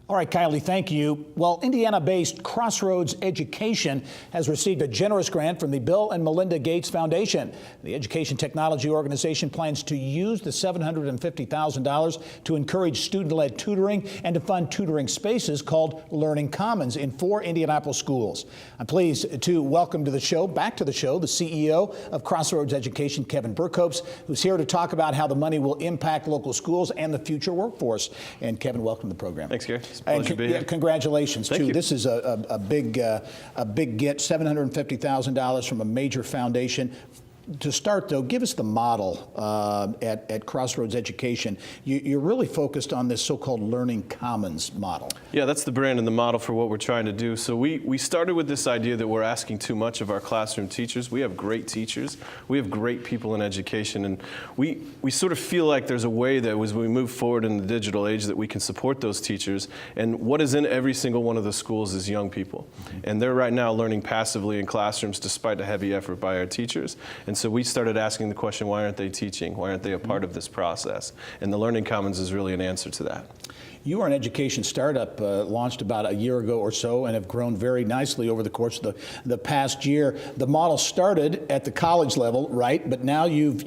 All right, Kylie, thank you. Well, Indiana-based Crossroads Education has received a generous grant from the Bill and Melinda Gates Foundation. The education technology organization plans to use the $750,000 to encourage student-led tutoring and to fund tutoring spaces called Learning Commons in 4 Indianapolis schools. I'm pleased to welcome back to the show, the CEO of Crossroads Education, Kevin Berkopes, who's here to talk about how the money will impact local schools and the future workforce. And Kevin, welcome to the program. Thanks, Gary. It's a pleasure to be here. Congratulations, Thank too. you. This is a big get, $750,000 from a major foundation. To start, though, give us the model at Crossroads Education. You're really focused on this so-called Learning Commons model. Yeah, that's the brand and the model for what we're trying to do. So we started with this idea that we're asking too much of our classroom teachers. We have great teachers. We have great people in education. And we sort of feel like there's a way that as we move forward in the digital age that we can support those teachers. And what is in every single one of the schools is young people. Mm-hmm. And they're right now learning passively in classrooms despite a heavy effort by our teachers. And so we started asking the question, why aren't they teaching? Why aren't they a part of this process? And the Learning Commons is really an answer to that. You are an education startup launched about a year ago or so and have grown very nicely over the course of the past year. The model started at the college level, right? But now you've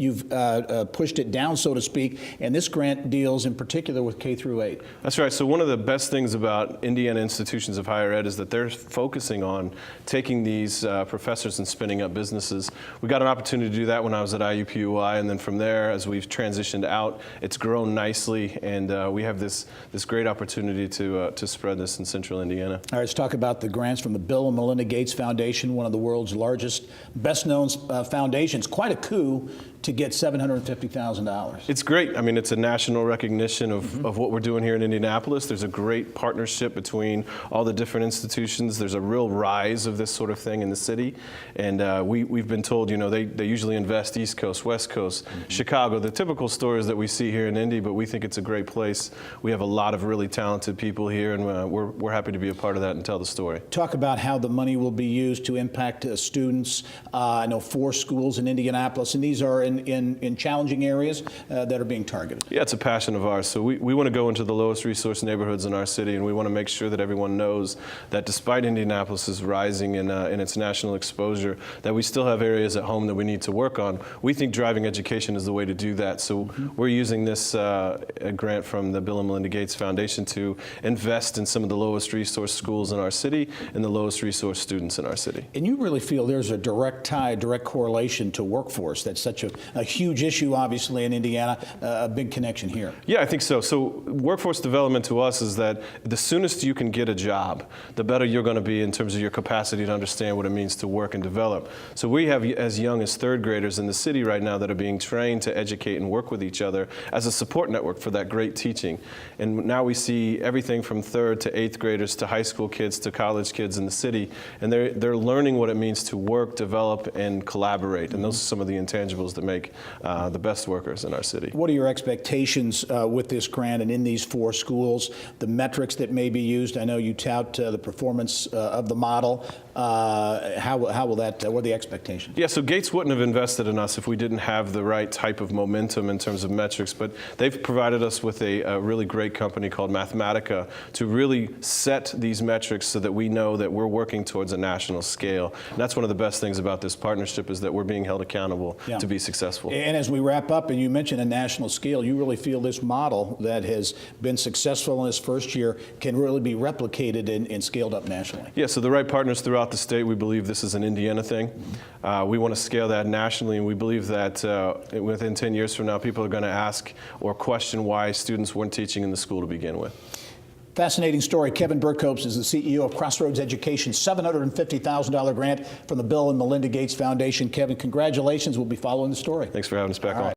pushed it down, so to speak, and this grant deals in particular with K through 8. That's right. So one of the best things about Indiana institutions of higher ed is that they're focusing on taking these professors and spinning up businesses. We got an opportunity to do that when I was at IUPUI, and then from there, as we've transitioned out, it's grown nicely, and we have this great opportunity to spread this in central Indiana. All right, let's talk about the grants from the Bill and Melinda Gates Foundation, one of the world's largest, best-known foundations. Quite a coup to get $750,000. It's great. I mean, it's a national recognition of what we're doing here in Indianapolis. There's a great partnership between all the different institutions. There's a real rise of this sort of thing in the city. And we've been told, you know, they usually invest East Coast, West Coast, Chicago, the typical stories that we see here in Indy, but we think it's a great place. We have a lot of really talented people here, and we're happy to be a part of that and tell the story. Talk about how the money will be used to impact students. I know 4 schools in Indianapolis, and these are in challenging areas that are being targeted. Yeah, it's a passion of ours. So we want to go into the lowest resource neighborhoods in our city, and we want to make sure that everyone knows that despite Indianapolis is rising in its national exposure, that we still have areas at home that we need to work on. We think driving education is the way to do that. So we're using this grant from the Bill and Melinda Gates Foundation to invest in some of the lowest resource schools in our city and the lowest resource students in our city. And you really feel there's a direct tie, direct correlation to workforce. That's such a huge issue, obviously, in Indiana, a big connection here. Yeah, I think so. So workforce development to us is that the soonest you can get a job, the better you're going to be in terms of your capacity to understand what it means to work and develop. So we have as young as 3rd graders in the city right now that are being trained to educate and work with each other as a support network for that great teaching. And now we see everything from 3rd to 8th graders to high school kids to college kids in the city, and they're learning what it means to work, develop, and collaborate. And those are some of the intangibles that make the best workers in our city. What are your expectations with this grant and in these 4 schools, the metrics that may be used? I know you tout the performance of the model. How will that, what are the expectations? Yeah, so Gates wouldn't have invested in us if we didn't have the right type of momentum in terms of metrics, but they've provided us with a really great company called Mathematica to really set these metrics so that we know that we're working towards a national scale. And that's one of the best things about this partnership is that we're being held accountable to be successful. And as we wrap up, and you mentioned a national scale, you really feel this model that has been successful in its first year can really be replicated and scaled up nationally. Yeah, so the right partners throughout the state, we believe this is an Indiana thing. We want to scale that nationally, and we believe that within 10 years from now, people are going to ask or question why students weren't teaching in the school to begin with. Fascinating story. Kevin Berkopes is the CEO of Crossroads Education, $750,000 grant from the Bill and Melinda Gates Foundation. Kevin, congratulations. We'll be following the story. Thanks for having us back on.